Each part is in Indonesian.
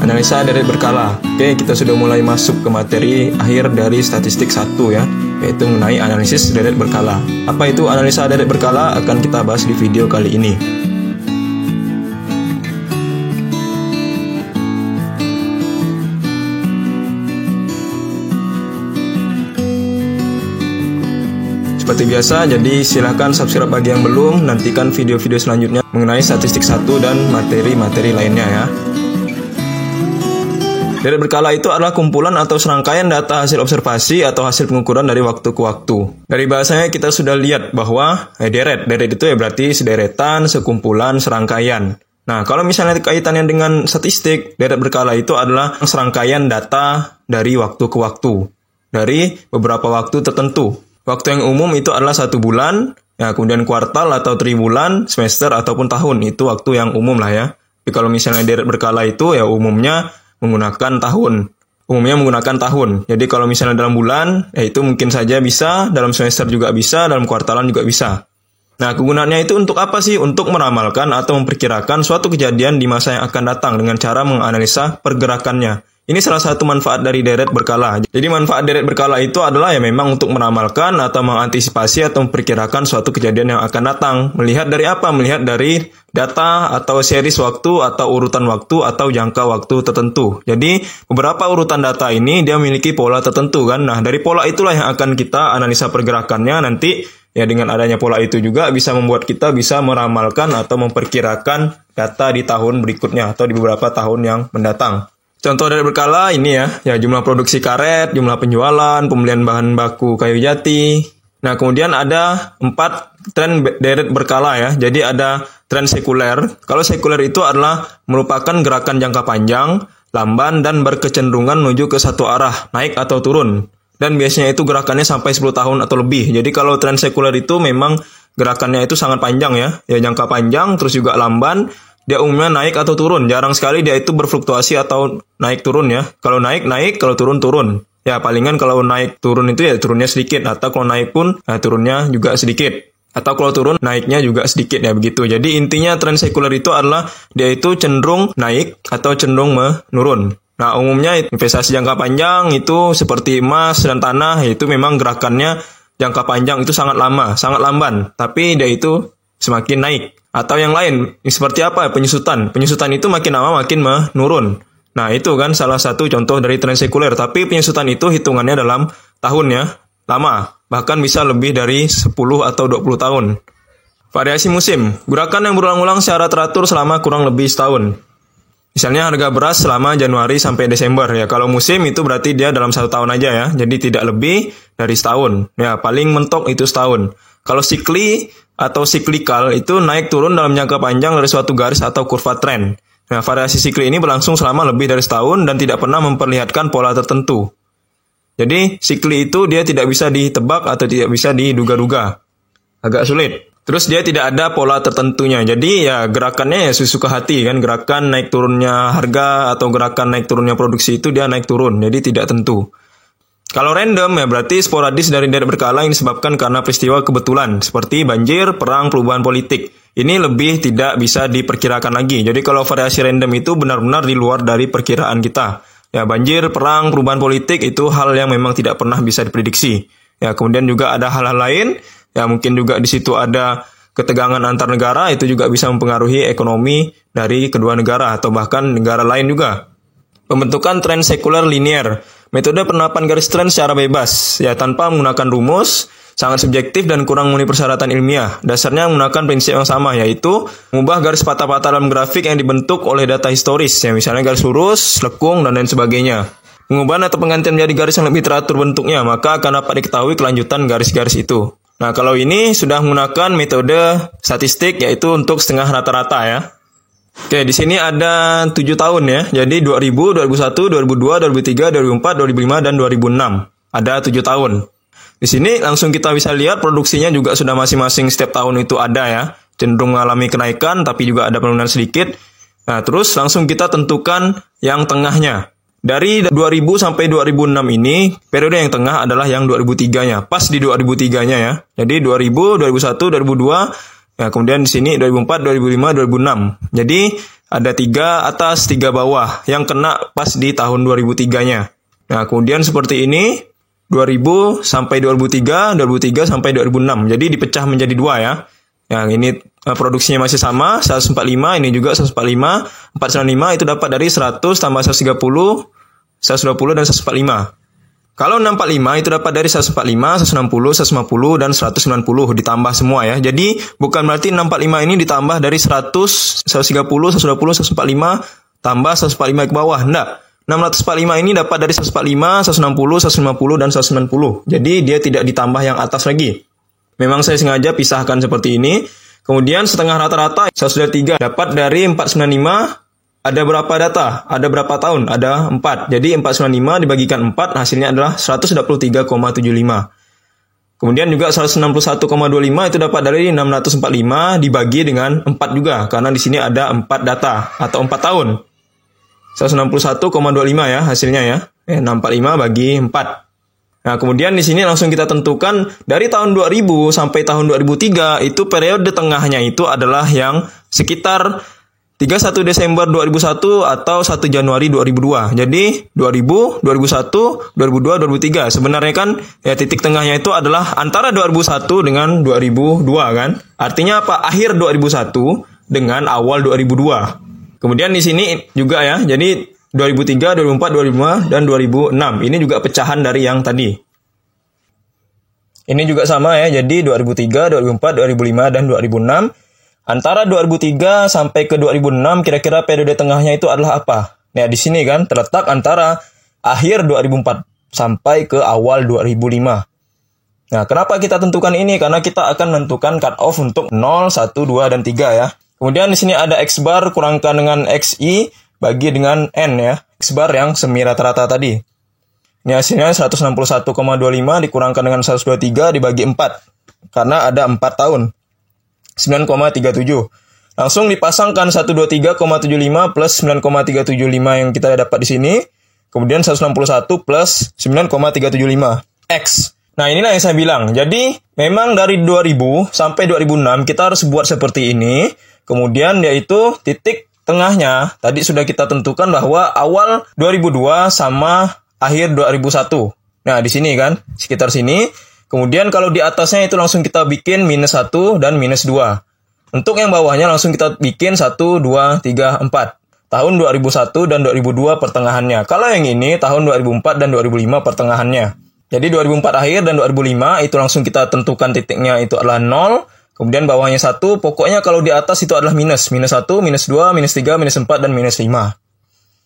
Analisa deret berkala. Oke, kita sudah mulai masuk ke materi akhir dari statistik 1 ya, yaitu mengenai analisis deret berkala. Apa itu analisa deret berkala akan kita bahas di video kali ini. Seperti biasa, jadi silahkan subscribe bagi yang belum, nantikan video-video selanjutnya mengenai statistik 1 dan materi-materi lainnya ya. Deret berkala itu adalah kumpulan atau serangkaian data hasil observasi atau hasil pengukuran dari waktu ke waktu. Dari bahasanya kita sudah lihat bahwa deret itu ya berarti sederetan, sekumpulan, serangkaian. Nah, kalau misalnya kaitannya dengan statistik, deret berkala itu adalah serangkaian data dari waktu ke waktu, dari beberapa waktu tertentu. Waktu yang umum itu adalah 1 bulan, ya, kemudian kuartal atau triwulan, semester ataupun tahun, itu waktu yang umum lah ya. Jadi kalau misalnya deret berkala itu ya umumnya menggunakan tahun. Jadi kalau misalnya dalam bulan, ya itu mungkin saja bisa, dalam semester juga bisa, dalam kuartalan juga bisa. Nah, kegunaannya itu untuk apa sih? Untuk meramalkan atau memperkirakan suatu kejadian di masa yang akan datang dengan cara menganalisa pergerakannya. Ini salah satu manfaat dari deret berkala. Jadi manfaat deret berkala itu adalah ya memang untuk meramalkan atau mengantisipasi atau memperkirakan suatu kejadian yang akan datang. Melihat dari apa? Melihat dari data atau series waktu atau urutan waktu atau jangka waktu tertentu. Jadi beberapa urutan data ini dia memiliki pola tertentu kan. Nah, dari pola itulah yang akan kita analisa pergerakannya nanti. Ya, dengan adanya pola itu juga bisa membuat kita bisa meramalkan atau memperkirakan data di tahun berikutnya atau di beberapa tahun yang mendatang. Contoh deret berkala ini ya jumlah produksi karet, jumlah penjualan, pembelian bahan baku kayu jati. Nah, kemudian ada 4 tren deret berkala ya. Jadi ada tren sekuler. Kalau sekuler itu adalah merupakan gerakan jangka panjang, lamban, dan berkecenderungan menuju ke satu arah, naik atau turun. Dan biasanya itu gerakannya sampai 10 tahun atau lebih. Jadi kalau tren sekuler itu memang gerakannya itu sangat panjang ya jangka panjang, terus juga lamban. Dia umumnya naik atau turun, jarang sekali dia itu berfluktuasi atau naik turun ya. Kalau naik, kalau turun. Ya palingan kalau naik turun itu ya turunnya sedikit, atau kalau naik pun turunnya juga sedikit. Atau kalau turun, naiknya juga sedikit ya begitu. Jadi intinya tren sekuler itu adalah dia itu cenderung naik atau cenderung menurun. Nah, umumnya investasi jangka panjang itu seperti emas dan tanah, itu memang gerakannya jangka panjang itu sangat lama, sangat lamban. Tapi dia itu semakin naik. Atau yang lain, seperti apa? Penyusutan. Penyusutan itu makin lama makin menurun. Nah, itu kan salah satu contoh dari tren sekuler. Tapi penyusutan itu hitungannya dalam tahun ya, lama. Bahkan bisa lebih dari 10 atau 20 tahun. Variasi musim. Gerakan yang berulang-ulang secara teratur selama kurang lebih setahun. Misalnya harga beras selama Januari sampai Desember. Ya, kalau musim itu berarti dia dalam 1 tahun aja ya. Jadi tidak lebih dari setahun. Ya, paling mentok itu setahun. Kalau sikli atau siklikal itu naik turun dalam jangka panjang dari suatu garis atau kurva tren. Nah, variasi sikli ini berlangsung selama lebih dari setahun dan tidak pernah memperlihatkan pola tertentu. Jadi, sikli itu dia tidak bisa ditebak atau tidak bisa diduga-duga. Agak sulit. Terus dia tidak ada pola tertentunya. Jadi ya gerakannya ya sesuka hati kan. Gerakan naik turunnya harga atau gerakan naik turunnya produksi itu dia naik turun. Jadi tidak tentu. Kalau random ya berarti sporadis dari deret berkala yang disebabkan karena peristiwa kebetulan seperti banjir, perang, perubahan politik. Ini lebih tidak bisa diperkirakan lagi. Jadi kalau variasi random itu benar-benar di luar dari perkiraan kita. Ya banjir, perang, perubahan politik itu hal yang memang tidak pernah bisa diprediksi. Ya kemudian juga ada hal-hal lain. Ya mungkin juga di situ ada ketegangan antar negara, itu juga bisa mempengaruhi ekonomi dari kedua negara atau bahkan negara lain juga. Pembentukan tren sekuler linier. Metode penerapan garis tren secara bebas, ya tanpa menggunakan rumus, sangat subjektif dan kurang memenuhi persyaratan ilmiah. Dasarnya menggunakan prinsip yang sama, yaitu mengubah garis patah-patah dalam grafik yang dibentuk oleh data historis, ya misalnya garis lurus, lekung, dan lain sebagainya. Pengubahan atau penggantian menjadi garis yang lebih teratur bentuknya, maka akan dapat diketahui kelanjutan garis-garis itu. Nah, kalau ini sudah menggunakan metode statistik, yaitu untuk setengah rata-rata ya. Oke, di sini ada 7 tahun ya. Jadi 2000, 2001, 2002, 2003, 2004, 2005, dan 2006. Ada 7 tahun. Di sini langsung kita bisa lihat produksinya juga sudah masing-masing setiap tahun itu ada ya. Cenderung mengalami kenaikan, tapi juga ada penurunan sedikit. Nah, terus langsung kita tentukan yang tengahnya. Dari 2000 sampai 2006 ini, periode yang tengah adalah yang 2003-nya. Pas di 2003-nya ya. Jadi 2000, 2001, 2002, Ya, kemudian di sini 2004, 2005, 2006. Jadi ada 3 atas, 3 bawah yang kena pas di tahun 2003-nya. Nah, kemudian seperti ini 2000 sampai 2003, 2003 sampai 2006. Jadi dipecah menjadi 2 ya. Yang ini produksinya masih sama, 145, ini juga 145, 495 itu dapat dari 100 tambah 130, 120 dan 145. Kalau 645 itu dapat dari 145, 160, 150, dan 190 ditambah semua ya. Jadi bukan berarti 645 ini ditambah dari 100, 130, 120, 145 tambah 145 ke bawah. Enggak. 645 ini dapat dari 145, 160, 150, dan 190. Jadi dia tidak ditambah yang atas lagi. Memang saya sengaja pisahkan seperti ini. Kemudian setengah rata-rata 103 dapat dari 495. Ada berapa data? Ada berapa tahun? Ada 4. Jadi 495 dibagikan 4 hasilnya adalah 123,75. Kemudian juga 161,25 itu dapat dari 645 dibagi dengan 4 juga. Karena di sini ada 4 data atau 4 tahun. 161,25 ya hasilnya ya. 645 bagi 4. Nah, kemudian di sini langsung kita tentukan dari tahun 2000 sampai tahun 2003 itu periode tengahnya itu adalah yang sekitar 31 Desember 2001 atau 1 Januari 2002. Jadi 2000, 2001, 2002, 2003. Sebenarnya kan ya titik tengahnya itu adalah antara 2001 dengan 2002 kan. Artinya apa? Akhir 2001 dengan awal 2002. Kemudian di sini juga ya. Jadi 2003, 2004, 2005 dan 2006. Ini juga pecahan dari yang tadi. Ini juga sama ya. Jadi 2003, 2004, 2005 dan 2006. Antara 2003 sampai ke 2006 kira-kira periode tengahnya itu adalah apa? Nah, di sini kan terletak antara akhir 2004 sampai ke awal 2005. Nah, kenapa kita tentukan ini? Karena kita akan menentukan cut off untuk 0, 1, 2 dan 3 ya. Kemudian di sini ada X bar kurangkan dengan XI bagi dengan N ya. X bar yang semi rata-rata tadi. Ini hasilnya 161,25 dikurangkan dengan 123 dibagi 4. Karena ada 4 tahun. 9,375. Langsung dipasangkan 123,75 plus 9,375 yang kita dapat di sini. Kemudian 161 plus 9,375. X. Nah, inilah yang saya bilang. Jadi, memang dari 2000 sampai 2006 kita harus buat seperti ini. Kemudian yaitu titik tengahnya. Tadi sudah kita tentukan bahwa awal 2002 sama akhir 2001. Nah, di sini kan, sekitar sini. Kemudian kalau di atasnya itu langsung kita bikin minus 1 dan minus 2. Untuk yang bawahnya langsung kita bikin 1, 2, 3, 4. Tahun 2001 dan 2002 pertengahannya. Kalau yang ini tahun 2004 dan 2005 pertengahannya. Jadi 2004 akhir dan 2005 itu langsung kita tentukan titiknya itu adalah 0. Kemudian bawahnya 1. Pokoknya kalau di atas itu adalah minus. Minus 1, minus 2, minus 3, minus 4, dan minus 5.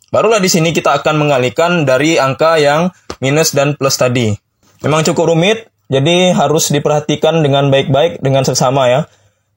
Barulah di sini kita akan mengalihkan dari angka yang minus dan plus tadi. Memang cukup rumit. Jadi harus diperhatikan dengan baik-baik dengan seksama ya.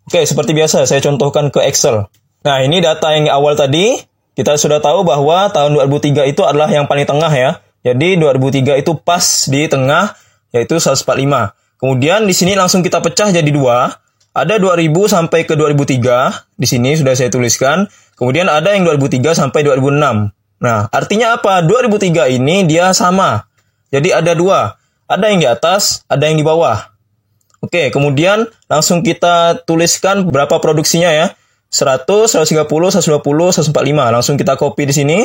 Oke, seperti biasa saya contohkan ke Excel. Nah, ini data yang awal tadi. Kita sudah tahu bahwa tahun 2003 itu adalah yang paling tengah ya. Jadi 2003 itu pas di tengah, yaitu 145. Kemudian di sini langsung kita pecah jadi 2. Ada 2000 sampai ke 2003. Di sini sudah saya tuliskan. Kemudian ada yang 2003 sampai 2006. Nah, artinya apa? 2003 ini dia sama. Jadi ada 2. Ada yang di atas, ada yang di bawah. Oke, kemudian langsung kita tuliskan berapa produksinya ya. 100, 130, 120, 145. Langsung kita copy di sini.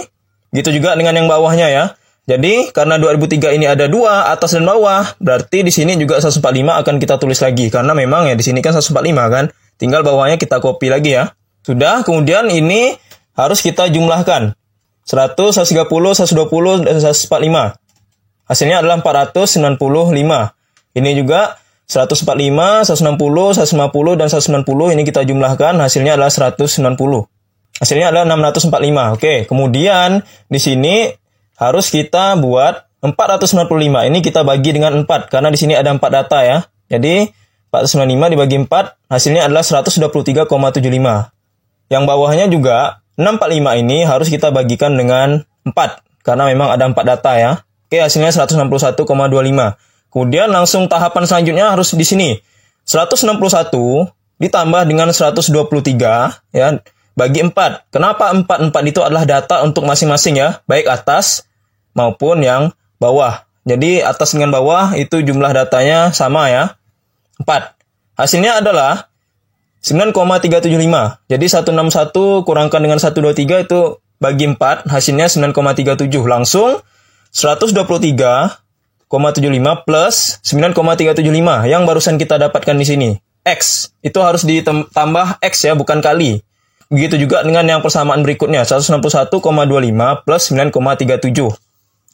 Gitu juga dengan yang bawahnya ya. Jadi, karena 2003 ini ada 2, atas dan bawah, berarti di sini juga 145 akan kita tulis lagi. Karena memang ya di sini kan 145 kan. Tinggal bawahnya kita copy lagi ya. Sudah, kemudian ini harus kita jumlahkan. 100, 130, 120, dan 145. Hasilnya adalah 495. Ini juga 145, 160, 150, dan 190. Ini kita jumlahkan. Hasilnya adalah 190. Hasilnya adalah 645. Oke, kemudian di sini harus kita buat 495. Ini kita bagi dengan 4. Karena di sini ada 4 data ya. Jadi 495 dibagi 4. Hasilnya adalah 123,75. Yang bawahnya juga 645 ini harus kita bagikan dengan 4. Karena memang ada 4 data ya. Oke, hasilnya 161,25. Kemudian langsung tahapan selanjutnya harus di sini. 161 ditambah dengan 123 ya, bagi 4. Kenapa 4? 4 itu adalah data untuk masing-masing ya, baik atas maupun yang bawah. Jadi atas dengan bawah itu jumlah datanya sama ya, 4. Hasilnya adalah 9,375. Jadi 161 kurangkan dengan 123 itu bagi 4, hasilnya 9,37. Langsung 123,75 plus 9,375 yang barusan kita dapatkan di sini. X. Itu harus ditambah X ya, bukan kali. Begitu juga dengan yang persamaan berikutnya, 161,25 plus 9,37.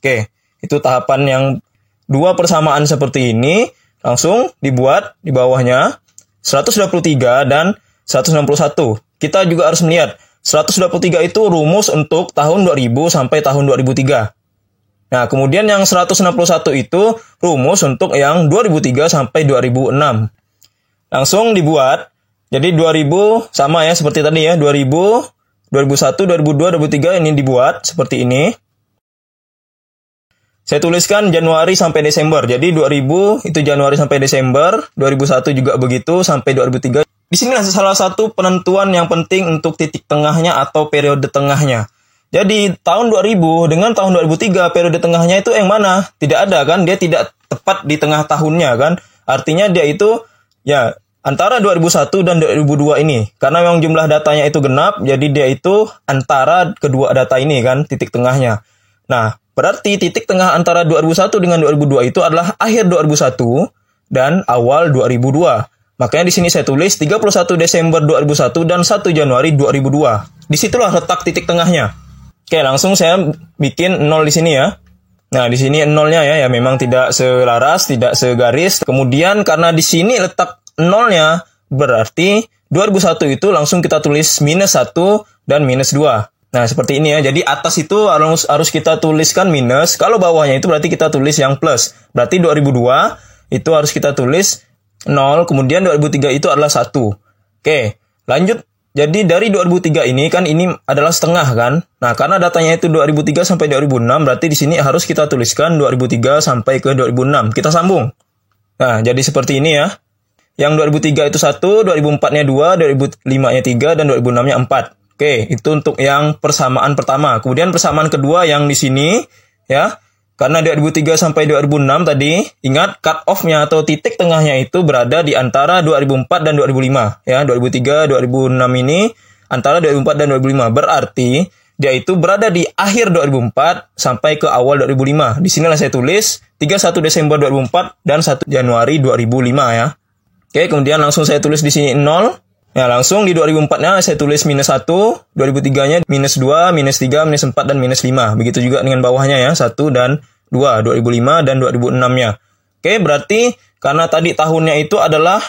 Oke, itu tahapan yang dua persamaan seperti ini. Langsung dibuat di bawahnya 123 dan 161. Kita juga harus melihat 123 itu rumus untuk tahun 2000 sampai tahun 2003. Nah, kemudian yang 161 itu rumus untuk yang 2003 sampai 2006. Langsung dibuat. Jadi 2000 sama ya seperti tadi ya, 2000, 2001, 2002, 2003 ini dibuat seperti ini. Saya tuliskan Januari sampai Desember. Jadi 2000 itu Januari sampai Desember, 2001 juga begitu sampai 2003. Di sinilah salah satu penentuan yang penting untuk titik tengahnya atau periode tengahnya. Jadi tahun 2000 dengan tahun 2003 periode tengahnya itu yang mana? Tidak ada kan? Dia tidak tepat di tengah tahunnya kan? Artinya dia itu ya antara 2001 dan 2002 ini. Karena memang jumlah datanya itu genap, jadi dia itu antara kedua data ini kan, titik tengahnya. Nah, berarti titik tengah antara 2001 dengan 2002 itu adalah akhir 2001 dan awal 2002. Makanya di sini saya tulis 31 Desember 2001 dan 1 Januari 2002. Disitulah letak titik tengahnya. Oke, langsung saya bikin 0 di sini ya. Nah, di sini 0-nya ya memang tidak selaras, tidak segaris. Kemudian karena di sini letak 0-nya, berarti 2001 itu langsung kita tulis minus 1 dan minus 2. Nah, seperti ini ya. Jadi atas itu harus kita tuliskan minus. Kalau bawahnya itu berarti kita tulis yang plus. Berarti 2002 itu harus kita tulis 0. Kemudian 2003 itu adalah 1. Oke, lanjut. Jadi dari 2003 ini kan ini adalah setengah kan. Nah, karena datanya itu 2003 sampai 2006. Berarti di sini harus kita tuliskan 2003 sampai ke 2006. Kita sambung. Nah, jadi seperti ini ya. Yang 2003 itu 1, 2004-nya 2, 2005-nya 3, dan 2006-nya 4. Oke, itu untuk yang persamaan pertama. Kemudian persamaan kedua yang di sini, ya. Karena 2003 sampai 2006 tadi, ingat cut off-nya atau titik tengahnya itu berada di antara 2004 dan 2005. Ya, 2003, 2006 ini antara 2004 dan 2005. Berarti dia itu berada di akhir 2004 sampai ke awal 2005. Di sinilah saya tulis 31 Desember 2004 dan 1 Januari 2005 ya. Oke, kemudian langsung saya tulis di sini 0. Nah, langsung di 2004-nya saya tulis minus 1, 2003-nya minus 2, minus 3, minus 4, dan minus 5. Begitu juga dengan bawahnya ya, 1 dan 2, 2005 dan 2006-nya. Oke, berarti karena tadi tahunnya itu adalah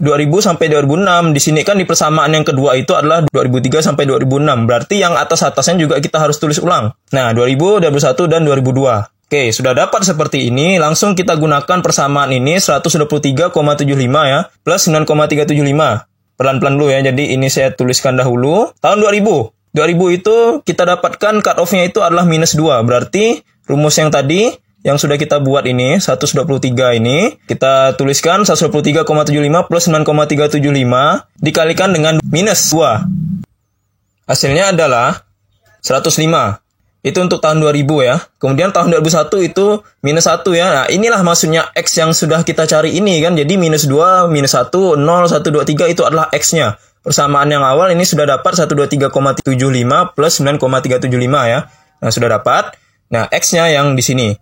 2000 sampai 2006, di sini kan di persamaan yang kedua itu adalah 2003 sampai 2006. Berarti yang atas-atasnya juga kita harus tulis ulang. Nah, 2000, 2001, dan 2002. Oke, sudah dapat seperti ini, langsung kita gunakan persamaan ini 123,75 ya, plus 9,375. Pelan-pelan dulu ya, jadi ini saya tuliskan dahulu. Tahun 2000. 2000 itu kita dapatkan cut off-nya itu adalah minus 2. Berarti rumus yang tadi, yang sudah kita buat ini, 123 ini, kita tuliskan 123,75 plus 9,375 dikalikan dengan minus 2. Hasilnya adalah 105. Itu untuk tahun 2000 ya. Kemudian tahun 2001 itu minus 1 ya. Nah, inilah maksudnya X yang sudah kita cari ini kan. Jadi minus 2, minus 1, 0, 1, 2, 3 itu adalah X-nya. Persamaan yang awal ini sudah dapat 123,75 plus 9,375 ya. Nah, sudah dapat. Nah, X-nya yang di sini.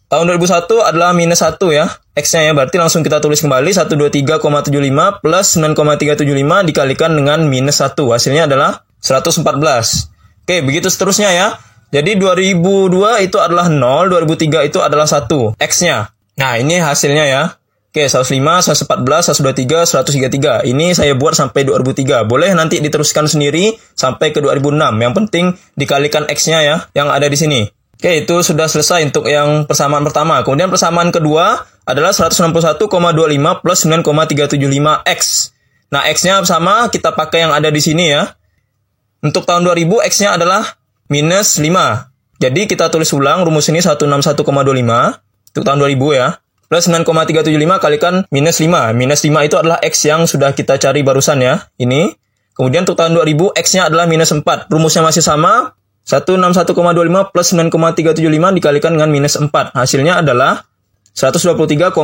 Tahun 2001 adalah minus 1 ya. X-nya ya. Berarti langsung kita tulis kembali 123,75 plus 9,375 dikalikan dengan minus 1. Hasilnya adalah 114. Oke, begitu seterusnya ya. Jadi 2002 itu adalah 0, 2003 itu adalah 1, X-nya. Nah, ini hasilnya ya. Oke, 105, 114, 123, 133. Ini saya buat sampai 2003. Boleh nanti diteruskan sendiri sampai ke 2006. Yang penting dikalikan X-nya ya, yang ada di sini. Oke, itu sudah selesai untuk yang persamaan pertama. Kemudian persamaan kedua adalah 161,25 plus 9,375 X. Nah, X-nya sama, kita pakai yang ada di sini ya. Untuk tahun 2000, X-nya adalah minus 5. Jadi kita tulis ulang rumus ini 161,25 untuk tahun 2000 ya. Plus 9,375 kalikan minus 5. Minus 5 itu adalah X yang sudah kita cari barusan ya. Ini. Kemudian untuk tahun 2000 X-nya adalah minus 4. Rumusnya masih sama. 161,25 plus 9,375 dikalikan dengan minus 4. Hasilnya adalah 123,75.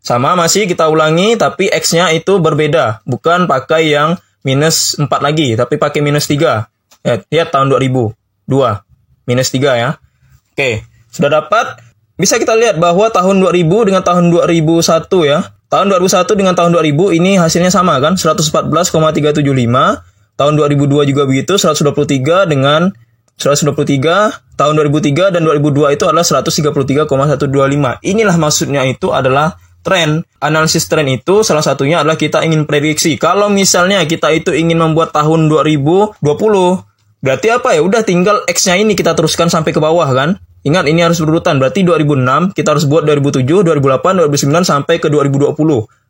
Sama masih kita ulangi, tapi X-nya itu berbeda. Bukan pakai yang minus 4 lagi, tapi pakai minus 3. Lihat tahun 2002. Minus 3 ya. Oke, sudah dapat. Bisa kita lihat bahwa tahun 2000 dengan tahun 2001 ya. Tahun 2001 dengan tahun 2000 ini hasilnya sama kan? 114,375. Tahun 2002 juga begitu, 123 dengan 123. Tahun 2003 dan 2002 itu adalah 133,125. Inilah maksudnya itu adalah tren. Analisis tren itu salah satunya adalah kita ingin prediksi. Kalau misalnya kita itu ingin membuat tahun 2020, berarti apa ya? Udah tinggal X-nya ini kita teruskan sampai ke bawah kan? Ingat ini harus berurutan. Berarti 2006 kita harus buat 2007, 2008, 2009 sampai ke 2020.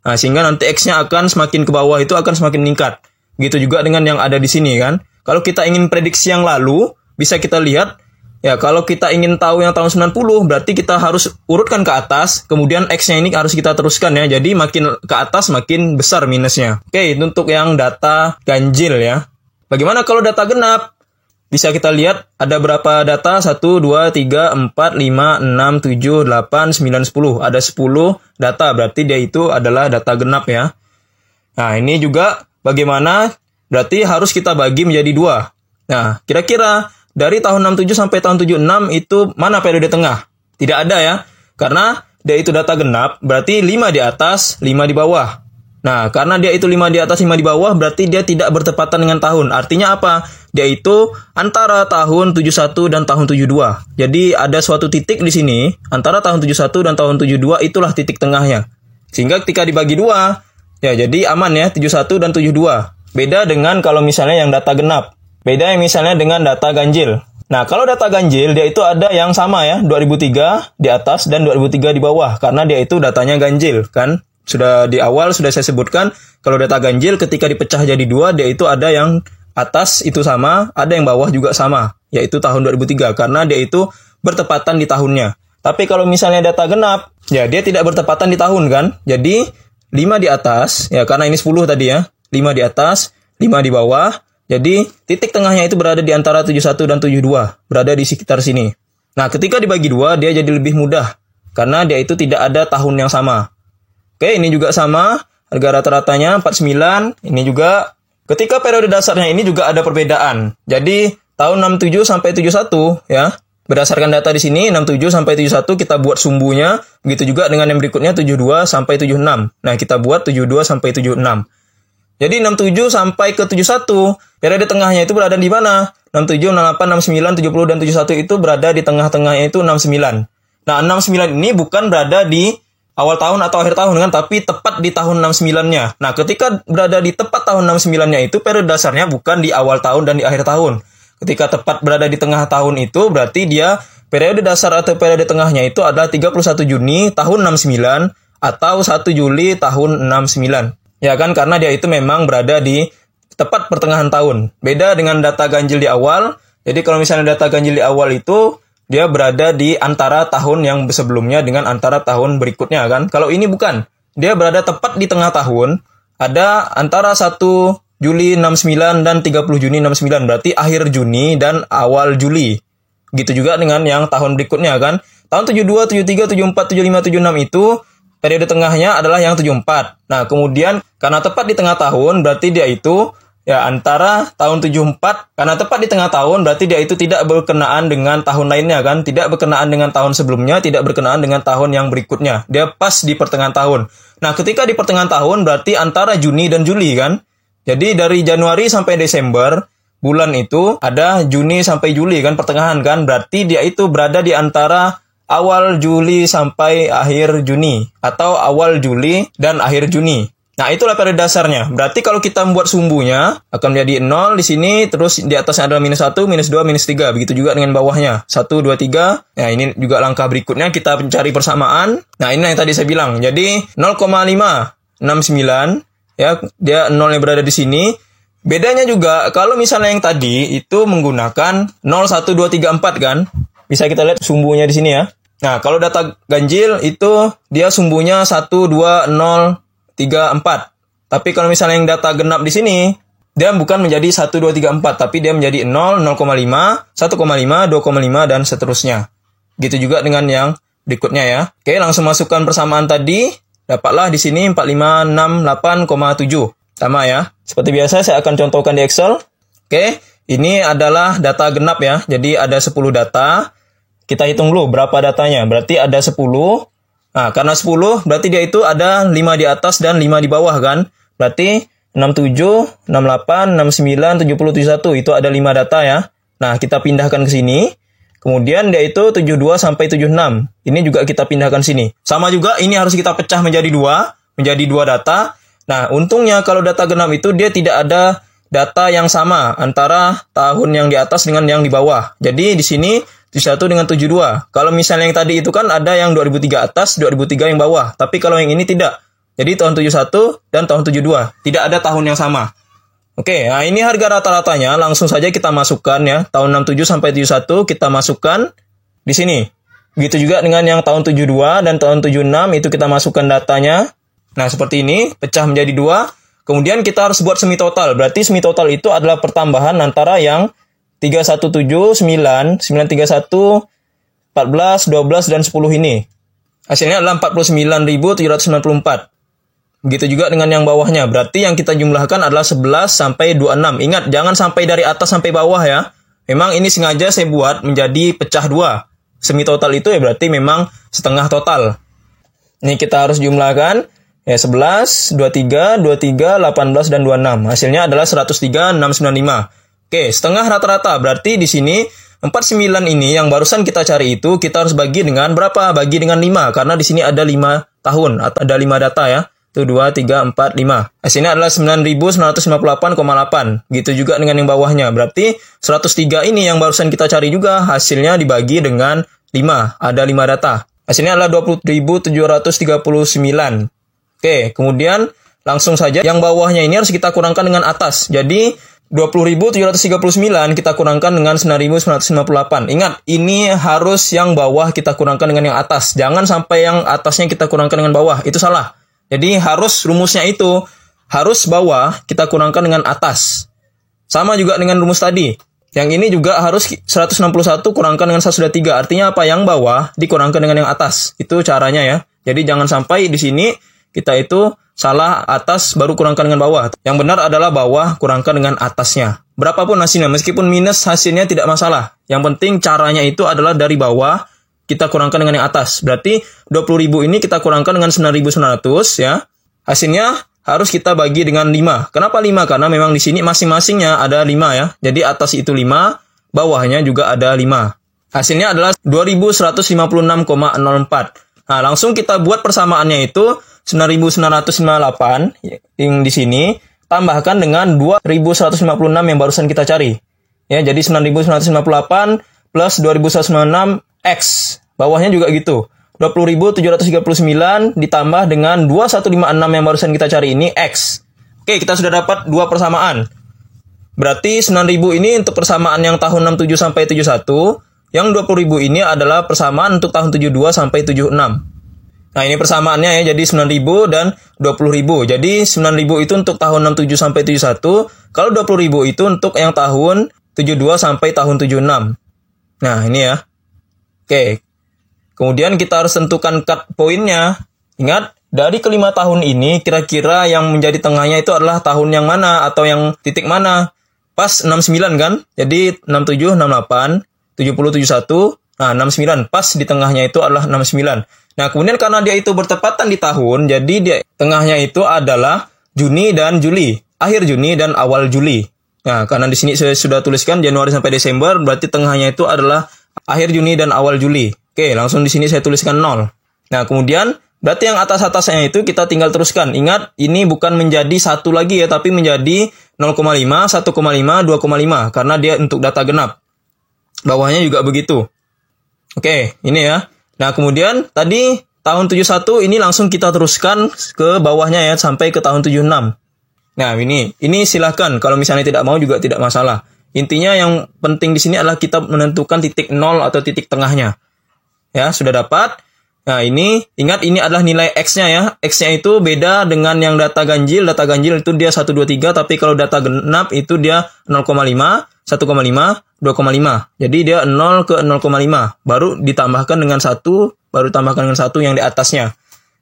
Nah, sehingga nanti X-nya akan semakin ke bawah itu akan semakin meningkat. Begitu juga dengan yang ada di sini kan. Kalau kita ingin prediksi yang lalu, bisa kita lihat ya, kalau kita ingin tahu yang tahun 90, berarti kita harus urutkan ke atas, kemudian X-nya ini harus kita teruskan ya. Jadi makin ke atas makin besar minusnya. Oke, untuk yang data ganjil ya. Bagaimana kalau data genap? Bisa kita lihat ada berapa data? 1, 2, 3, 4, 5, 6, 7, 8, 9, 10. Ada 10 data, berarti dia itu adalah data genap ya. Nah, ini juga bagaimana? Berarti harus kita bagi menjadi 2. Nah, kira-kira dari tahun 67 sampai tahun 76 itu mana periode tengah? Tidak ada ya. Karena dia itu data genap, berarti 5 di atas, 5 di bawah. Nah, karena dia itu 5 di atas, 5 di bawah, berarti dia tidak bertepatan dengan tahun. Artinya apa? Dia itu antara tahun 71 dan tahun 72. Jadi ada suatu titik di sini, antara tahun 71 dan tahun 72 itulah titik tengahnya. Sehingga ketika dibagi 2, ya jadi aman ya, 71 dan 72. Beda dengan kalau misalnya yang data genap. Beda yang misalnya dengan data ganjil. Nah, kalau data ganjil, dia itu ada yang sama ya, 2003 di atas dan 2003 di bawah. Karena dia itu datanya ganjil, kan? Sudah di awal, sudah saya sebutkan, kalau data ganjil ketika dipecah jadi 2, dia itu ada yang atas itu sama, ada yang bawah juga sama, yaitu tahun 2003. Karena dia itu bertepatan di tahunnya. Tapi kalau misalnya data genap, ya dia tidak bertepatan di tahun, kan? Jadi, 5 di atas, ya karena ini 10 tadi ya, 5 di atas, 5 di bawah. Jadi, titik tengahnya itu berada di antara 71 dan 72. Berada di sekitar sini. Nah, ketika dibagi 2, dia jadi lebih mudah. Karena dia itu tidak ada tahun yang sama. Oke, ini juga sama. Harga rata-ratanya 49. Ini juga. Ketika periode dasarnya ini juga ada perbedaan. Jadi, tahun 67 sampai 71, ya. Berdasarkan data di sini, 67 sampai 71 kita buat sumbunya. Begitu juga dengan yang berikutnya, 72 sampai 76. Nah, kita buat 72 sampai 76. Jadi 67 sampai ke 71, periode tengahnya itu berada di mana? 67, 68, 69, 70, dan 71 itu berada di tengah-tengahnya itu 69. Nah, 69 ini bukan berada di awal tahun atau akhir tahun kan, tapi tepat di tahun 69-nya. Nah, ketika berada di tepat tahun 69-nya itu, periode dasarnya bukan di awal tahun dan di akhir tahun. Ketika tepat berada di tengah tahun itu, berarti dia periode dasar atau periode tengahnya itu adalah 31 Juni tahun 69 atau 1 Juli tahun 69. Ya kan, karena dia itu memang berada di tepat pertengahan tahun. Beda dengan data ganjil di awal. Jadi kalau misalnya data ganjil di awal itu, dia berada di antara tahun yang sebelumnya dengan antara tahun berikutnya kan. Kalau ini bukan. Dia berada tepat di tengah tahun. Ada antara 1 Juli 69 dan 30 Juni 69. Berarti akhir Juni dan awal Juli. Gitu juga dengan yang tahun berikutnya kan. Tahun 72, 73, 74, 75, 76 itu periode tengahnya adalah yang 74. Nah, kemudian karena tepat di tengah tahun, berarti dia itu ya antara tahun 74, karena tepat di tengah tahun, berarti dia itu tidak berkenaan dengan tahun lainnya kan, tidak berkenaan dengan tahun sebelumnya, tidak berkenaan dengan tahun yang berikutnya. Dia pas di pertengahan tahun. Nah, ketika di pertengahan tahun, berarti antara Juni dan Juli kan. Jadi dari Januari sampai Desember, bulan itu ada Juni sampai Juli kan, pertengahan kan. Berarti dia itu berada di antara awal Juli sampai akhir Juni, atau awal Juli dan akhir Juni. Nah, itulah periode dasarnya. Berarti kalau kita membuat sumbunya, akan menjadi 0 di sini, terus di atasnya adalah minus 1, minus 2, minus 3. Begitu juga dengan bawahnya. 1, 2, 3. Nah, ini juga langkah berikutnya, kita mencari persamaan. Nah, ini yang tadi saya bilang. Jadi, 0,569, ya, dia 0 yang berada di sini. Bedanya juga, kalau misalnya yang tadi, itu menggunakan 0, 1, 2, 3, 4, kan? Bisa kita lihat sumbunya di sini ya. Nah, kalau data ganjil itu dia sumbunya 1, 2, 0, 3, 4. Tapi kalau misalnya yang data genap di sini, dia bukan menjadi 1, 2, 3, 4. Tapi dia menjadi 0, 0,5, 1,5, 2,5, dan seterusnya. Gitu juga dengan yang berikutnya ya. Oke, langsung masukkan persamaan tadi. Dapatlah di sini 4568,7. Sama ya. Seperti biasa saya akan contohkan di Excel. Oke, ini adalah data genap ya. Jadi ada 10 data. Kita hitung dulu berapa datanya. Berarti ada 10. Nah, karena 10 berarti dia itu ada 5 di atas dan 5 di bawah kan. Berarti 67, 68, 69, 70, 71. Itu ada 5 data ya. Nah, kita pindahkan ke sini. Kemudian dia itu 72 sampai 76. Ini juga kita pindahkan sini. Sama juga ini harus kita pecah menjadi 2 data. Nah, untungnya kalau data genap itu dia tidak ada data yang sama antara tahun yang di atas dengan yang di bawah. Jadi di sini 71 dengan 72. Kalau misalnya yang tadi itu kan ada yang 2003 atas, 2003 yang bawah. Tapi kalau yang ini tidak. Jadi tahun 71 dan tahun 72. Tidak ada tahun yang sama. Oke, nah ini harga rata-ratanya, langsung saja kita masukkan ya. Tahun 67 sampai 71 kita masukkan di sini. Begitu juga dengan yang tahun 72 dan tahun 76 itu kita masukkan datanya. Nah, seperti ini, pecah menjadi 2. Kemudian kita harus buat semi total. Berarti semi total itu adalah pertambahan antara yang 317, 9, 931, 14, 12, dan 10 ini. Hasilnya adalah 49.794. Begitu juga dengan yang bawahnya. Berarti yang kita jumlahkan adalah 11 sampai 26. Ingat, jangan sampai dari atas sampai bawah ya. Memang ini sengaja saya buat menjadi pecah 2. Semi total itu ya berarti memang setengah total. Ini kita harus jumlahkan. Ya 11, 23, 23, 18, dan 26. Hasilnya adalah 103.695. Oke, setengah rata-rata. Berarti di sini 49 ini yang barusan kita cari itu kita harus bagi dengan berapa? Bagi dengan 5. Karena di sini ada 5 tahun atau ada 5 data ya. Itu 2, 3, 4, 5. Hasilnya adalah 9.958,8. Gitu juga dengan yang bawahnya. Berarti 103 ini yang barusan kita cari juga. Hasilnya dibagi dengan 5. Ada 5 data. Hasilnya adalah 20.739. Oke, kemudian langsung saja yang bawahnya ini harus kita kurangkan dengan atas. Jadi 20.739 kita kurangkan dengan 9.958. Ingat, ini harus yang bawah kita kurangkan dengan yang atas. Jangan sampai yang atasnya kita kurangkan dengan bawah. Itu salah. Jadi harus rumusnya itu, harus bawah kita kurangkan dengan atas. Sama juga dengan rumus tadi. Yang ini juga harus 161 kurangkan dengan 103. Artinya apa? Yang bawah dikurangkan dengan yang atas. Itu caranya ya. Jadi jangan sampai di sini kita itu salah atas baru kurangkan dengan bawah. Yang benar adalah bawah kurangkan dengan atasnya. Berapapun hasilnya, meskipun minus hasilnya tidak masalah. Yang penting caranya itu adalah dari bawah kita kurangkan dengan yang atas. Berarti 20.000 ini kita kurangkan dengan 9.900 ya. Hasilnya harus kita bagi dengan 5. Kenapa 5? Karena memang di sini masing-masingnya ada 5 ya. Jadi atas itu 5, bawahnya juga ada 5. Hasilnya adalah 2156,04. Nah, langsung kita buat persamaannya itu 9.958 yang di sini tambahkan dengan 2.156 yang barusan kita cari. Ya, jadi 9.958 plus 2.196 X. Bawahnya juga gitu. 20.739 ditambah dengan 2156 yang barusan kita cari ini X. Oke, kita sudah dapat dua persamaan. Berarti 9.000 ini untuk persamaan yang tahun 67 sampai 71. Yang 20.000 ini adalah persamaan untuk tahun 72 sampai 76. Nah, ini persamaannya ya. Jadi 9.000 dan 20.000. Jadi 9.000 itu untuk tahun 67 sampai 71. Kalau 20.000 itu untuk yang tahun 72 sampai tahun 76. Nah, ini ya. Oke. Kemudian kita harus tentukan cut poinnya. Ingat, dari kelima tahun ini kira-kira yang menjadi tengahnya itu adalah tahun yang mana atau yang titik mana? Pas 69 kan? Jadi 67, 68, 70, 71. Nah, 69 pas di tengahnya itu adalah 69. Nah, kemudian karena dia itu bertepatan di tahun, jadi dia tengahnya itu adalah Juni dan Juli. Akhir Juni dan awal Juli. Nah, karena di sini saya sudah tuliskan Januari sampai Desember, berarti tengahnya itu adalah akhir Juni dan awal Juli. Oke, langsung di sini saya tuliskan 0. Nah, kemudian berarti yang atas-atasnya itu kita tinggal teruskan. Ingat, ini bukan menjadi 1 lagi ya, tapi menjadi 0,5, 1,5, 2,5. Karena dia untuk data genap. Bawahnya juga begitu. Oke, ini ya. Nah, kemudian tadi tahun 71 ini langsung kita teruskan ke bawahnya ya, sampai ke tahun 76. Nah, ini silahkan. Kalau misalnya tidak mau juga tidak masalah. Intinya yang penting di sini adalah kita menentukan titik 0 atau titik tengahnya. Ya, sudah dapat. Nah, ini, ingat ini adalah nilai X-nya ya. X-nya itu beda dengan yang data ganjil. Data ganjil itu dia 1, 2, 3, tapi kalau data genap itu dia 0,5, 1,5, 2,5. Jadi dia 0 ke 0,5. Baru ditambahkan dengan 1, baru tambahkan dengan 1 yang di atasnya.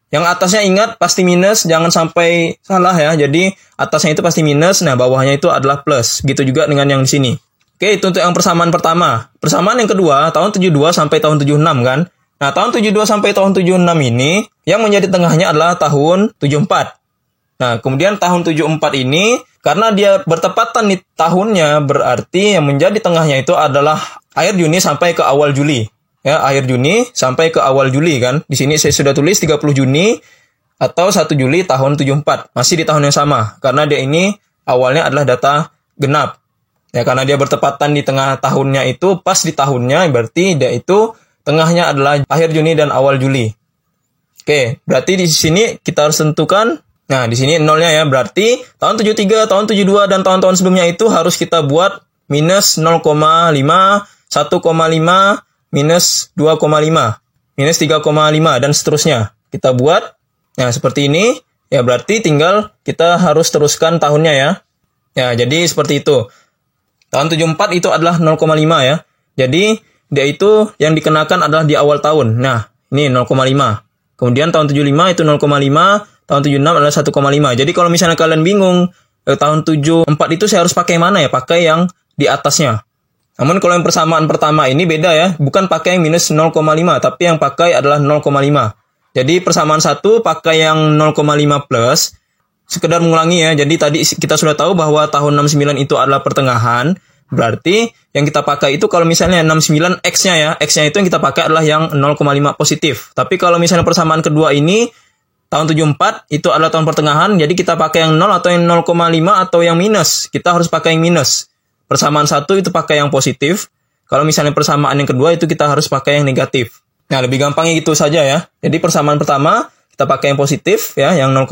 Yang atasnya ingat pasti minus, jangan sampai salah ya. Jadi atasnya itu pasti minus, nah bawahnya itu adalah plus. Gitu juga dengan yang di sini. Oke, itu untuk yang persamaan pertama. Persamaan yang kedua, tahun 72 sampai tahun 76 kan. Nah, tahun 72 sampai tahun 76 ini, yang menjadi tengahnya adalah tahun 74. Nah, kemudian tahun 74 ini, karena dia bertepatan di tahunnya, berarti yang menjadi tengahnya itu adalah akhir Juni sampai ke awal Juli. Ya, akhir Juni sampai ke awal Juli kan. Di sini saya sudah tulis 30 Juni atau 1 Juli tahun 74. Masih di tahun yang sama. Karena dia ini awalnya adalah data genap. Ya, karena dia bertepatan di tengah tahunnya itu, pas di tahunnya, berarti dia itu tengahnya adalah akhir Juni dan awal Juli. Oke, berarti di sini kita harus tentukan. Nah, di sini nolnya ya. Berarti tahun 73, tahun 72, dan tahun-tahun sebelumnya itu harus kita buat minus 0,5, 1,5, minus 2,5, minus 3,5, dan seterusnya. Kita buat, nah seperti ini, ya berarti tinggal kita harus teruskan tahunnya ya. Ya, jadi seperti itu. Tahun 74 itu adalah 0,5 ya. Jadi, dia itu yang dikenakan adalah di awal tahun. Nah, ini 0,5. Kemudian tahun 75 itu 0,5, tahun 76 adalah 1,5. Jadi kalau misalnya kalian bingung, tahun 74 itu saya harus pakai mana ya? Pakai yang di atasnya. Namun kalau yang persamaan pertama ini beda ya, bukan pakai yang minus 0,5, tapi yang pakai adalah 0,5. Jadi persamaan 1 pakai yang 0,5 plus, sekedar mengulangi ya, jadi tadi kita sudah tahu bahwa tahun 69 itu adalah pertengahan, berarti yang kita pakai itu kalau misalnya 69 X-nya ya, X-nya itu yang kita pakai adalah yang 0,5 positif. Tapi kalau misalnya persamaan kedua ini, tahun 74 itu adalah tahun pertengahan, jadi kita pakai yang 0 atau yang 0,5 atau yang minus, kita harus pakai yang minus. Persamaan 1 itu pakai yang positif. Kalau misalnya persamaan yang kedua itu kita harus pakai yang negatif. Nah, lebih gampangnya gitu saja ya. Jadi persamaan pertama kita pakai yang positif ya, yang 0,5.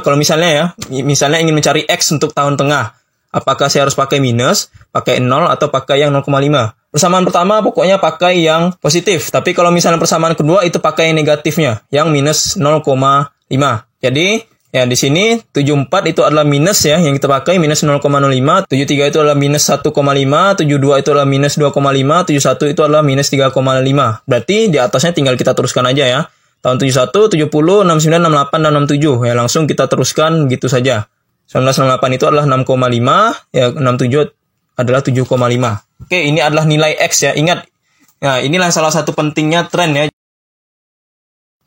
Kalau misalnya ya, misalnya ingin mencari X untuk tahun tengah. Apakah saya harus pakai minus, pakai 0, atau pakai yang 0,5? Persamaan pertama pokoknya pakai yang positif. Tapi kalau misalnya persamaan kedua itu pakai yang negatifnya, yang minus 0,5. Jadi ya, di sini 74 itu adalah minus ya, yang kita pakai minus 0,05, 73 itu adalah minus 1,5, 72 itu adalah minus 2,5, 71 itu adalah minus 3,5. Berarti di atasnya tinggal kita teruskan aja ya. Tahun 71, 70, 69, 68, dan 67. Ya, langsung kita teruskan gitu saja. 1968 itu adalah 6,5, ya 67 adalah 7,5. Oke, ini adalah nilai X ya, ingat. Nah, inilah salah satu pentingnya tren ya.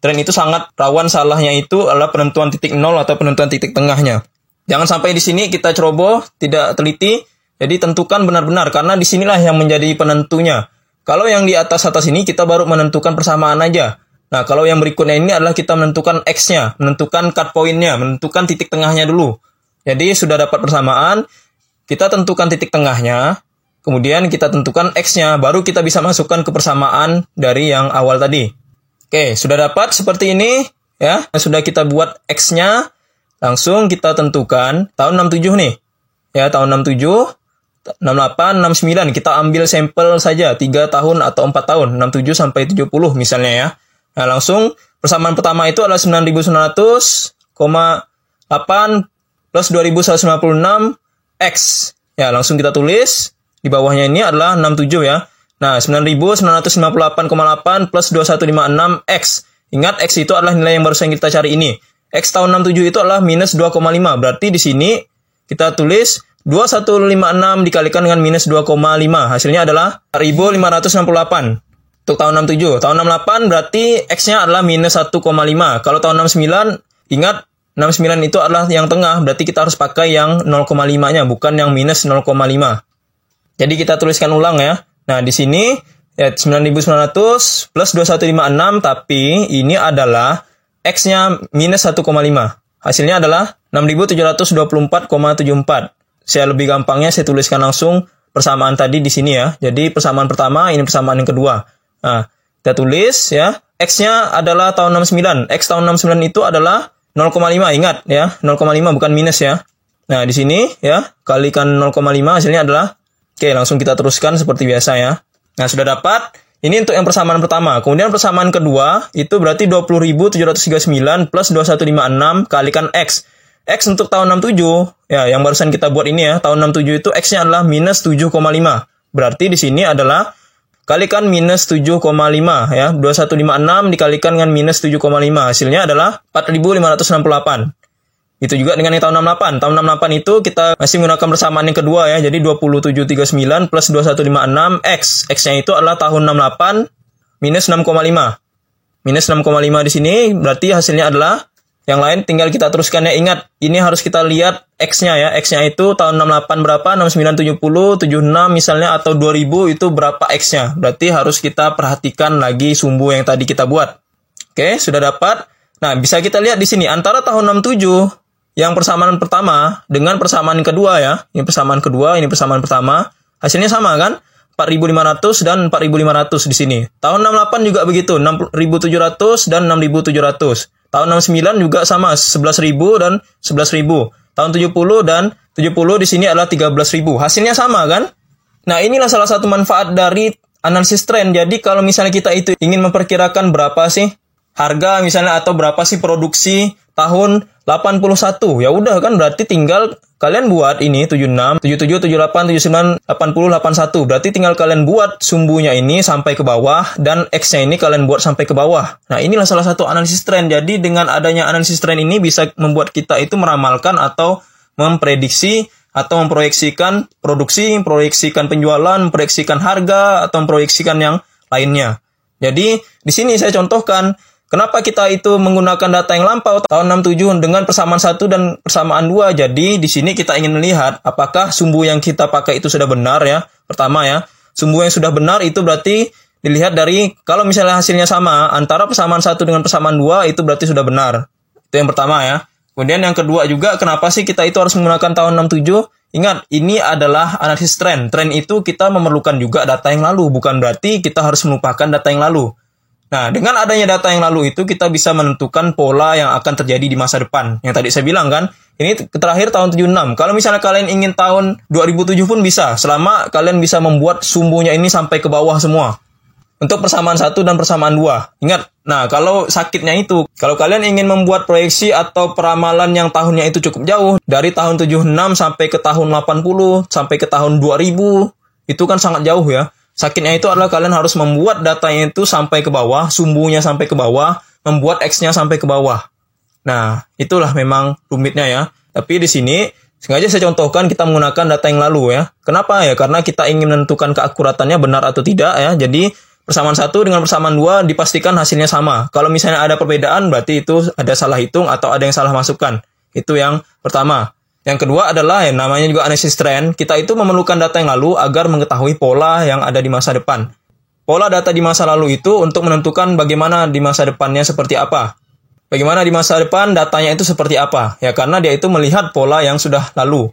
Tren itu sangat rawan salahnya itu adalah penentuan titik nol atau penentuan titik tengahnya. Jangan sampai di sini kita ceroboh, tidak teliti, jadi tentukan benar-benar, karena disinilah yang menjadi penentunya. Kalau yang di atas-atas ini kita baru menentukan persamaan aja. Nah, kalau yang berikutnya ini adalah kita menentukan X-nya, menentukan cut point-nya, menentukan titik tengahnya dulu. Jadi sudah dapat persamaan, kita tentukan titik tengahnya, kemudian kita tentukan X-nya, baru kita bisa masukkan ke persamaan dari yang awal tadi. Oke, sudah dapat seperti ini ya. Sudah kita buat X-nya, langsung kita tentukan tahun 67 nih. Ya, tahun 67, 68, 69. Kita ambil sampel saja 3 tahun atau 4 tahun, 67 sampai 70 misalnya ya. Nah, langsung persamaan pertama itu adalah 9.900,8 plus 2.156 X. Ya, langsung kita tulis. Di bawahnya ini adalah 67 ya. Nah, 9.958,8 plus 2156 X. Ingat, X itu adalah nilai yang barusan kita cari ini. X tahun 67 itu adalah minus 2,5. Berarti di sini kita tulis 2156 dikalikan dengan minus 2,5. Hasilnya adalah 4.568. Untuk tahun 67. Tahun 68 berarti X-nya adalah minus 1,5. Kalau tahun 69, ingat, 69 itu adalah yang tengah. Berarti kita harus pakai yang 0,5-nya, bukan yang minus 0,5. Jadi kita tuliskan ulang ya. Nah, di sini ya 9.900 plus 2156, tapi ini adalah X-nya minus 1,5. Hasilnya adalah 6.724,74. Saya lebih gampangnya saya tuliskan langsung persamaan tadi di sini ya. Jadi persamaan pertama, ini persamaan yang kedua. Nah, kita tulis ya. X-nya adalah tahun 69. X tahun 69 itu adalah 0,5, ingat ya. 0,5 bukan minus ya. Nah, di sini ya, kalikan 0,5 hasilnya adalah, oke, langsung kita teruskan seperti biasa ya. Nah, sudah dapat. Ini untuk yang persamaan pertama. Kemudian persamaan kedua, itu berarti 20.739 plus 2156 kalikan X. X untuk tahun 67, ya, yang barusan kita buat ini ya. Tahun 67 itu X-nya adalah minus 7,5. Berarti di sini adalah kalikan minus 7,5 ya. 2156 dikalikan dengan minus 7,5. Hasilnya adalah 4.568. Itu juga dengan yang tahun 68. Tahun 68 itu kita masih menggunakan persamaan yang kedua ya. Jadi 2739 plus 2156 X. X-nya itu adalah tahun 68 minus 6,5. Minus 6,5 di sini berarti hasilnya adalah yang lain tinggal kita teruskan ya. Ingat, ini harus kita lihat X-nya ya. X-nya itu tahun 68 berapa? 6970, 76 misalnya atau 2000 itu berapa X-nya. Berarti harus kita perhatikan lagi sumbu yang tadi kita buat. Oke, sudah dapat. Nah, bisa kita lihat di sini antara tahun 67 yang persamaan pertama dengan persamaan kedua ya. Ini persamaan kedua, ini persamaan pertama. Hasilnya sama kan? 4.500 dan 4.500 di sini. Tahun 68 juga begitu, 6.700 dan 6.700. Tahun 69 juga sama, 11.000 dan 11.000. Tahun 70 dan 70 di sini adalah 13.000. Hasilnya sama kan? Nah, inilah salah satu manfaat dari analisis tren. Jadi kalau misalnya kita itu ingin memperkirakan berapa sih harga misalnya atau berapa sih produksi tahun 81, ya udah kan berarti tinggal kalian buat ini 76, 77, 78, 79, 80, 81. Berarti tinggal kalian buat sumbunya ini sampai ke bawah dan X-nya ini kalian buat sampai ke bawah. Nah, inilah salah satu analisis tren. Jadi dengan adanya analisis tren ini bisa membuat kita itu meramalkan atau memprediksi atau memproyeksikan produksi, memproyeksikan penjualan, memproyeksikan harga atau memproyeksikan yang lainnya. Jadi di sini saya contohkan kenapa kita itu menggunakan data yang lampau tahun 67 dengan persamaan 1 dan persamaan 2. Jadi di sini kita ingin melihat apakah sumbu yang kita pakai itu sudah benar ya. Pertama ya, sumbu yang sudah benar itu berarti dilihat dari kalau misalnya hasilnya sama antara persamaan 1 dengan persamaan 2 itu berarti sudah benar. Itu yang pertama ya. Kemudian yang kedua juga kenapa sih kita itu harus menggunakan tahun 67? Ingat, ini adalah analisis tren. Tren itu kita memerlukan juga data yang lalu, bukan berarti kita harus melupakan data yang lalu. Nah, dengan adanya data yang lalu itu, kita bisa menentukan pola yang akan terjadi di masa depan. Yang tadi saya bilang kan, ini terakhir tahun 76. Kalau misalnya kalian ingin tahun 2007 pun bisa, selama kalian bisa membuat sumbunya ini sampai ke bawah semua. Untuk persamaan 1 dan persamaan 2. Ingat, nah kalau sakitnya itu, kalau kalian ingin membuat proyeksi atau peramalan yang tahunnya itu cukup jauh, dari tahun 76 sampai ke tahun 80, sampai ke tahun 2000, itu kan sangat jauh ya. Sakitnya itu adalah kalian harus membuat datanya itu sampai ke bawah, sumbunya sampai ke bawah, membuat X-nya sampai ke bawah. Nah, itulah memang rumitnya ya. Tapi di sini, sengaja saya contohkan kita menggunakan data yang lalu ya. Kenapa ya? Karena kita ingin menentukan keakuratannya benar atau tidak ya. Jadi, persamaan 1 dengan persamaan 2 dipastikan hasilnya sama. Kalau misalnya ada perbedaan, berarti itu ada salah hitung atau ada yang salah masukkan. Itu yang pertama. Yang kedua adalah yang namanya juga analisis tren. Kita itu memerlukan data yang lalu agar mengetahui pola yang ada di masa depan. Pola data di masa lalu itu untuk menentukan bagaimana di masa depannya seperti apa. Bagaimana di masa depan datanya itu seperti apa. Ya karena dia itu melihat pola yang sudah lalu.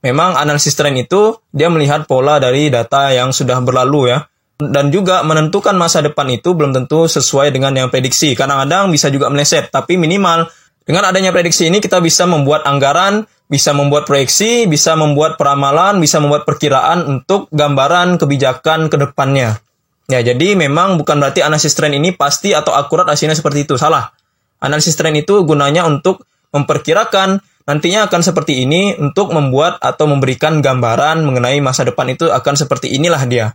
Memang analisis tren itu dia melihat pola dari data yang sudah berlalu ya. Dan juga menentukan masa depan itu belum tentu sesuai dengan yang prediksi. Kadang-kadang bisa juga meleset. Tapi minimal dengan adanya prediksi ini kita bisa membuat anggaran, bisa membuat proyeksi, bisa membuat peramalan, bisa membuat perkiraan untuk gambaran kebijakan ke depannya. Ya, jadi memang bukan berarti analisis tren ini pasti atau akurat hasilnya seperti itu. Salah. Analisis tren itu gunanya untuk memperkirakan nantinya akan seperti ini untuk membuat atau memberikan gambaran mengenai masa depan itu akan seperti inilah dia.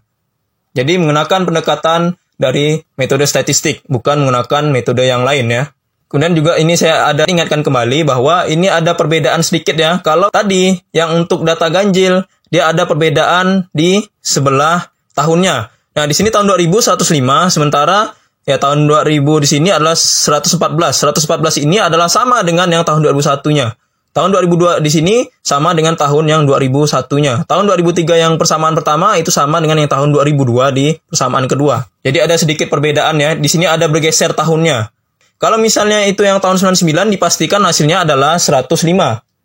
Jadi menggunakan pendekatan dari metode statistik, bukan menggunakan metode yang lain ya. Kemudian juga ini saya ada ingatkan kembali bahwa ini ada perbedaan sedikit ya. Kalau tadi yang untuk data ganjil, dia ada perbedaan di sebelah tahunnya. Nah, di sini tahun 2000 105, sementara ya tahun 2000 di sini adalah 114. 114 ini adalah sama dengan yang tahun 2001-nya. Tahun 2002 di sini sama dengan tahun yang 2001-nya. Tahun 2003 yang persamaan pertama itu sama dengan yang tahun 2002 di persamaan kedua. Jadi ada sedikit perbedaan ya. Di sini ada bergeser tahunnya. Kalau misalnya itu yang tahun 99 dipastikan hasilnya adalah 105.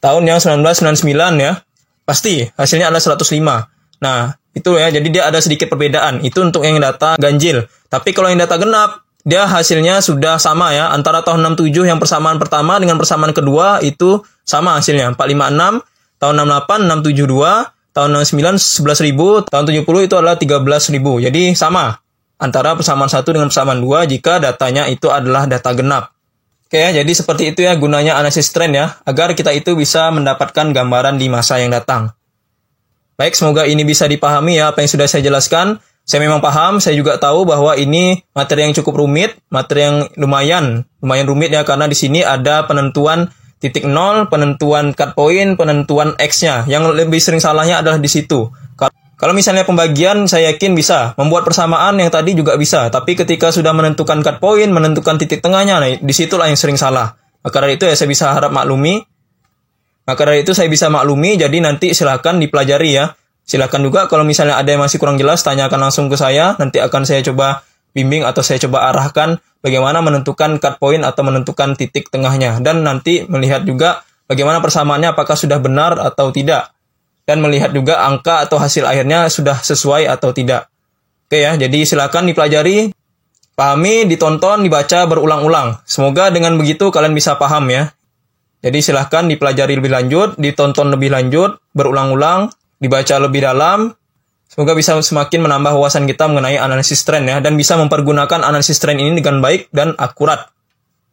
Tahun yang 1999 ya. Pasti hasilnya adalah 105. Nah, itu ya. Jadi dia ada sedikit perbedaan. Itu untuk yang data ganjil. Tapi kalau yang data genap, dia hasilnya sudah sama ya. Antara tahun 67 yang persamaan pertama dengan persamaan kedua itu sama hasilnya. 456, tahun 68, 672, tahun 69, 11.000, tahun 70 itu adalah 13.000. Jadi sama antara persamaan 1 dengan persamaan 2 jika datanya itu adalah data genap. Oke ya, jadi seperti itu ya gunanya analisis tren ya, agar kita itu bisa mendapatkan gambaran di masa yang datang. Baik, semoga ini bisa dipahami ya apa yang sudah saya jelaskan. Saya memang paham, saya juga tahu bahwa ini materi yang cukup rumit, materi yang lumayan rumit ya, karena di sini ada penentuan titik nol, penentuan cut point, penentuan X-nya. Yang lebih sering salahnya adalah di situ. Kalau misalnya pembagian, saya yakin bisa. Membuat persamaan yang tadi juga bisa. Tapi ketika sudah menentukan cut point, menentukan titik tengahnya, nah, disitulah yang sering salah. Maka dari itu ya saya bisa harap maklumi. Jadi nanti silakan dipelajari ya. Silakan juga kalau misalnya ada yang masih kurang jelas, tanyakan langsung ke saya. Nanti akan saya coba bimbing atau saya coba arahkan bagaimana menentukan cut point atau menentukan titik tengahnya. Dan nanti melihat juga bagaimana persamaannya apakah sudah benar atau tidak. Dan melihat juga angka atau hasil akhirnya sudah sesuai atau tidak. Oke ya, jadi silakan dipelajari, pahami, ditonton, dibaca berulang-ulang. Semoga dengan begitu kalian bisa paham ya. Jadi silakan dipelajari lebih lanjut, ditonton lebih lanjut, berulang-ulang, dibaca lebih dalam. Semoga bisa semakin menambah wawasan kita mengenai analisis tren ya, dan bisa mempergunakan analisis tren ini dengan baik dan akurat.